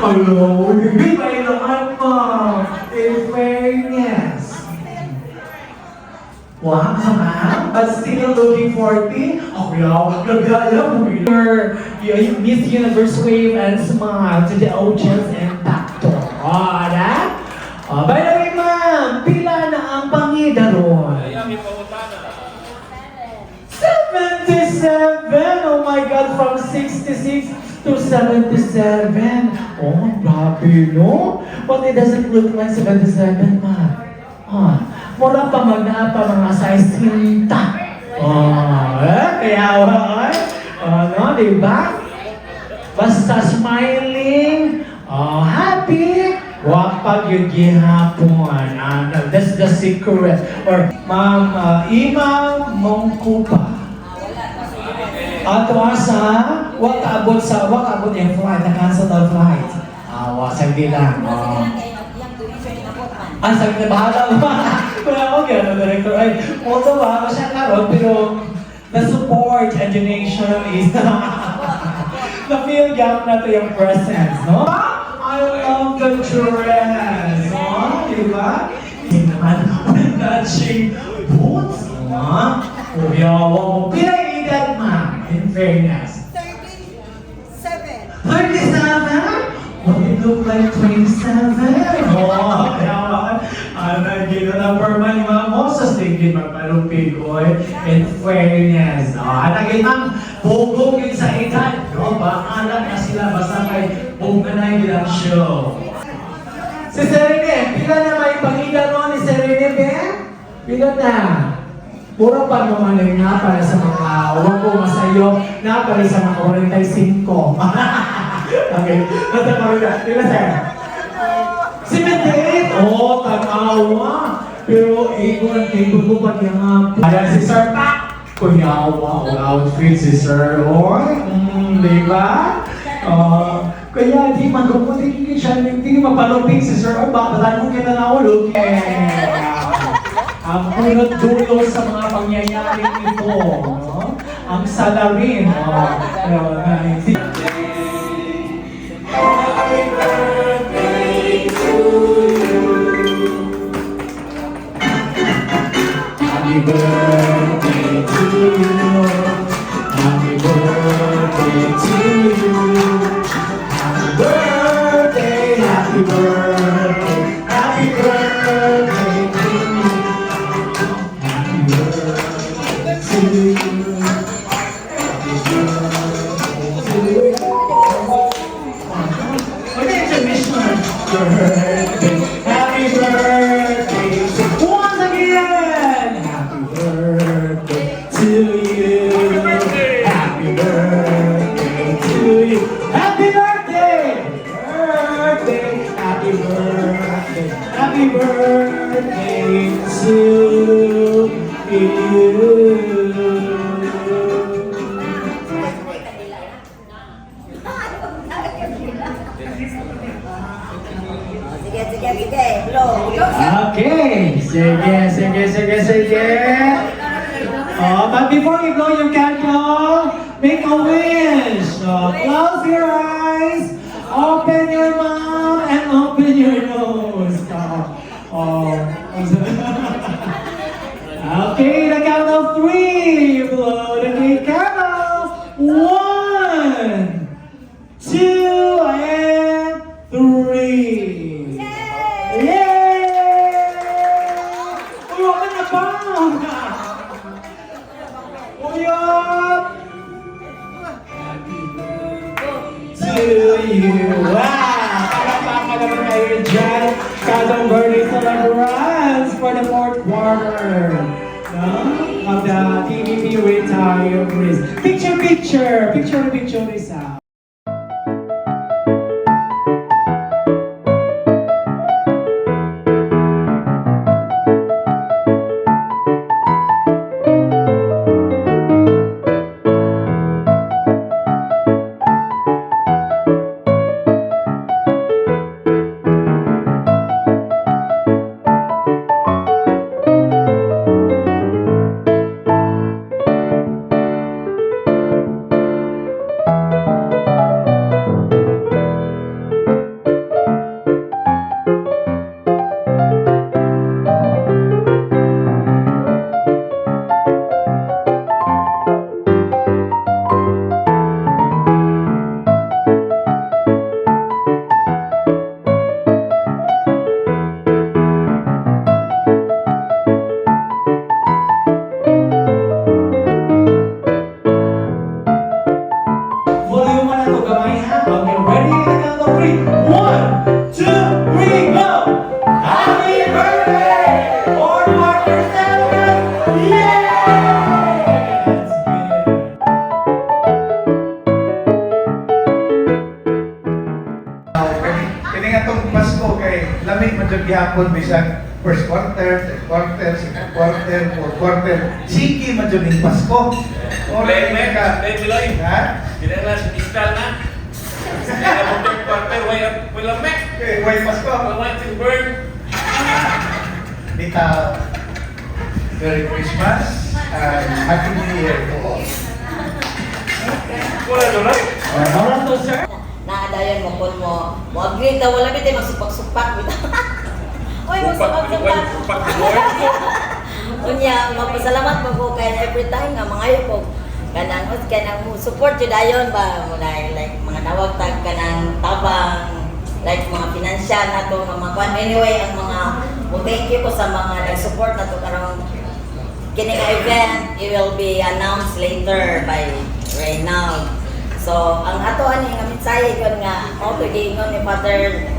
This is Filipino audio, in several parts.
Hello, hindi pa ilangan pa. In fairness. Wow, ma'am, but still looking 40? Oh, yeah, nagaya mo yun. Miss Universe wave and smile to the audience and back to that. By the way, ma'am, pila na ang pangida ron? 77! Oh my God, from 66 to 77. Oh, grabe, no? But it doesn't look like 77, ma'am. Mura pa pa mga size 30. Kaya, no, diba? Basta smiling, happy, wapag yung gihapon. That's the secret. Or, ma'am, Ima Mongkupa. Ato sa wakabot yung flight, na-cancel na flight. Sagdi lang. Sagdi na bahala ba? Kung ako gano'n, director. Although siya karoon, pero the support and donation is na-feel gap na to yung presence, no? I love the dress, no? Diba? Hindi naman matching boots, no? Uyawa mo. Pinag-edad, ma'am, in fairness. 37. 37? Well, it looked like 27. Yaman. Nagino na per man, ma'am. Moses, tingin magpalupig, oy. In fairness. Nagin, ma'am, bugog yun sa edad. No? Baala na sila. Basta kay buganay bilang show. Si Serene, pila na may pag-edad mo ni Serene, Ben? Pila na? Puro pa naman ay nga para sa mga huwag ko masayo na para sa mga 45. Okay, natakarod ka. Pila sir? 78? Oo, tag-awa. Pero ego ko pa niya nga. Ayan si Sir Pa. Kuyawa, outfit si Sir Roy. Diba? Kaya di magkukutin siya, hindi mapaluping si Sir Roy. Baka mo kita na ulo. Ang punot dulo sa mga pangyayari ito, no? Ang salarin, no? Happy birthday to you. Happy birthday to you. Happy birthday to you. Happy birthday, happy birthday, happy birthday to you. Happy birthday! Once again! Happy birthday to you! Happy birthday to you! Happy birthday! Happy birthday! Happy birthday to you! Okay, sige. But before you blow your candle, make a wish. Close your eyes, open your mouth, and open your nose. Okay, the count of 3. Blow the candle. 1, 2, and 3. Yay! Uy, wag ka na ba? Uy, up! To you. Wow! Palakpakan naman kayo dyan. Kasong birthday celebrants for the fourth quarter. No? Of the TVP retirees. Picture, Risa. Volume na to gamay ha. Okay, ready? Count of 3. 1, 2, 3, go! Happy birthday! Or Martin Selman! Yes! Kini nga itong Pasko kay lamig man dyan gihapon bisag first quarter, third quarter, second quarter, fourth quarter. Sige man dyan yung Pasko. May Piloy. Ha? Hindi na si Distal na. Hindi na mo third quarter, walang mek. Okay, why Pasko? Walang till burn. Dita, Merry Christmas and Happy New Year to all. Wala doon ay. Alright to, sir. Naadayon mo kun mo agree ka wala bitaw magsupak-supak bitaw. Oy magsupak-supak. Upak di Lord. Unya magpasalamat mo ko kay every time nga mangayo ko kanang mo support jud ayon ba mo like mga nawag tag kanang tabang like mga financial nato nga mga anyway ang mga thank you ko sa mga nag-support nato karong kini nga event it will be announced later by Reynald. So, ang ato ani nga mensahe kon nga mao to giingon ni Father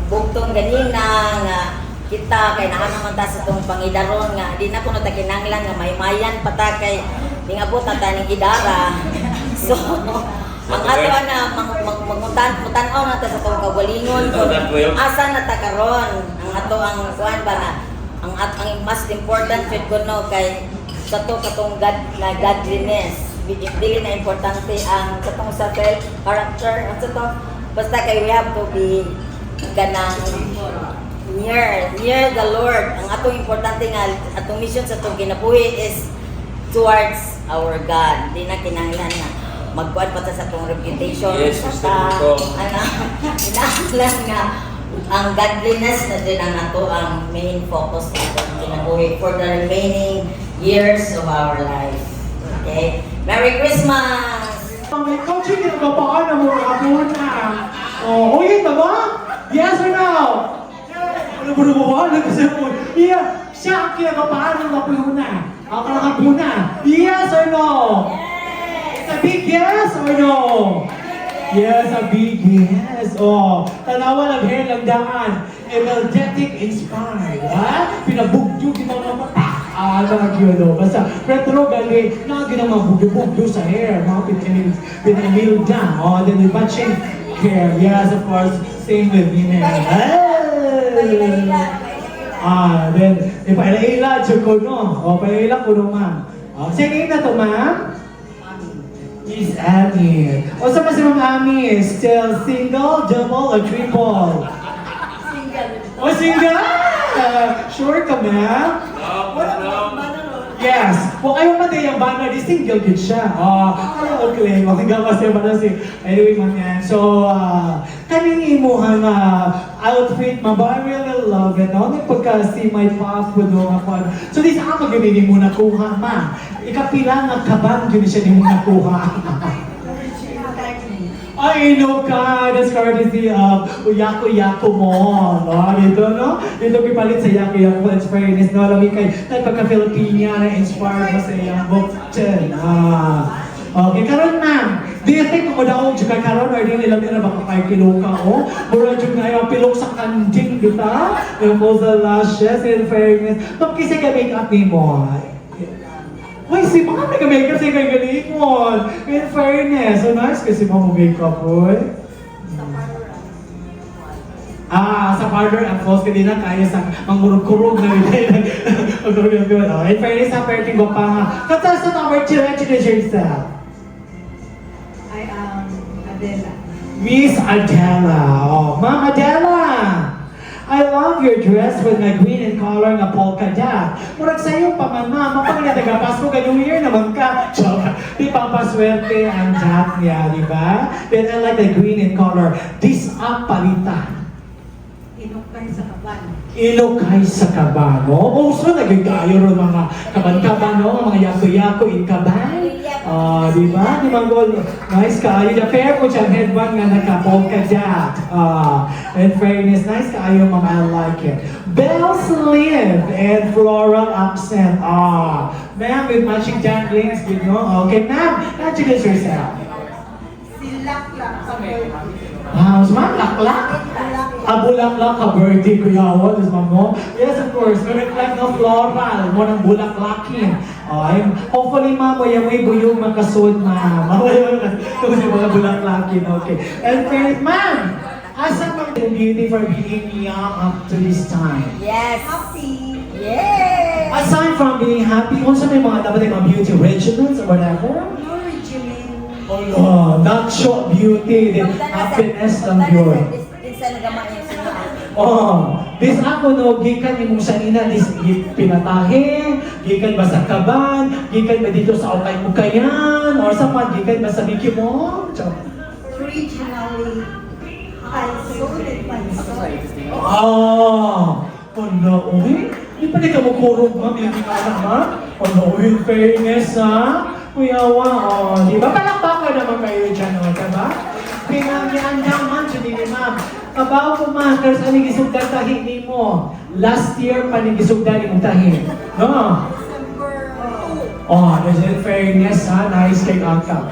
bugtong ganina nga kita kay naa naman ta sa tong pangidaron nga di na kuno ta kinahanglan nga maymayan pata kay ningabot na ta ning idara. So, ang ato ana mutan-aw na ta sa tong kagalingon kun asa na ta karon. Ang ato ang kuan ba na ang mas important jud kuno kay sa to katong godliness. Dili na importante ang sa tong sa character at sa to basta kay we have to be ganang near the Lord. Ang atong importante nga atong mission sa atong kinabuhi is towards our God. Di na kinahanglan nga magkuan pa ta sa atong reputation Yes, basta kinahanglan nga ang godliness na din ang ato ang main focus sa atong kinabuhi for the remaining years of our life. Okay? Merry Christmas! May coaching yung kapaan na mo kapuna. Oh, yun na ba? Yes or no? Ano ba naman? Yeah, siya ang kinakapaan ng kapuna. Ako ng kapuna. Yes or no? Yes! It's a big yes or no? Yes, a big yes. Oh, tanawa lang hair lang daan. Energetic, inspired. Ha? Pinabugyog ito ng mata. Yun, no? Basta, retro gali, lagi na mga bugyo-bugyo sa hair. Mga pinamil down. Oh, then the matching hair. Yes, of course, same with me. Then, ipaila-ila, chuko, no? O, paila ko, no, ma'am. Sige na to, ma'am. Miss Annie. O, sa pa si Ma'am Ami? Still single, double, or triple? Single. O, single? Sure ka, ma'am? No. Yes. Kung kayo man din yung banda, di single good siya. Okay. Maganda kasi ba na si... Anyway, man yan. So, kaning imuhang outfit mo, but I really love it. No? Pagka-see my pop po doon ako. So, di sa ako gamitin mo nakuha, ma. Ikapila nga kabang yun siya di mo nakuha. Ay, no ka! That's courtesy of Uyako-Yako mo. No? Dito, no? Dito pipalit sa Yako-Yako experience. No? Alam kay pagka-Filipina na inspired mo sa iyang book. Okay, karon ma'am. Do you think kung daw juga karon or di nila na baka 5 kilo ka o? Mura jud na yung pilok sa kanding bita. Yung the lashes in fairness. Pag kasi ka make up ni mo. Uy, si mga nag-makeup sa kay galingon. In fairness, so nice kasi mga makeup, boy. Sa parlor, ang false ka din na kaya sa mangurog-kurog na rin. In fairness, sa perting ko pa nga. Kata sa number 2, introduce yourself. I am Adela. Miss Adela. Oh, Ma'am Adela! I love your dress with my green and color nga polka dot. Murag sa'yo pa man, ma'am. Mapag na taga-Pasko, ganyung year naman ka. Joke. Di pampaswerte ang dot niya, di ba? Then I like the green and color. This up palitan. Inukay sa kaban. Ilokay sa kabano. Also, nagigayo rin mga kaban-kabano, mga yako-yako in kabay. Di ba? Di ba, Gol? Nice kaayo. The fair po siyang headband nga naka-polka dot. In fairness, nice kaayo, ma'am. I like it. Bell sleeve and floral accent. Ma'am, with matching janglings, you know? Okay, ma'am, introduce yourself. Silaklak sa birthday. Wow, ma'am, laklak? Bulaklak ka birthday ko yawa, tas mo? Yes, of course. Correct no floral. Mo ng bulaklakin. Hopefully, ma'am, may buyong makasod, ma'am. Kasi mga bulaklakin, okay. And friends, ma'am, asa pang beauty for being young up to this time? Yes. Happy. Yay! Aside from being happy, also may mga dapat yung mga beauty regimens or whatever? No regimen. Not show beauty, the happiness ng yun. Isa nagama yung sinuhan. This ako no, gikan imong sanina, this pinatahe, gikan ba sa kaban, gikan ba dito sa ukay-ukayan, or sa man, gikan ba sa Mickey mo? Originally, I sold it myself. No, uy, di pa di ka magkurog, ma'am, hindi ka anak, ma'am? No, in fairness, ha? Kuyawa, di ba? Palakpakan naman kayo dyan, diba? Pinangyan naman, siya ma'am. Kabaw ko, ma'am, pero sa nigisugdan tahin ni mo. Last year pa nigisugdan yung tahin. No? December 2. There's in fairness, ha? Nice kay Uncle.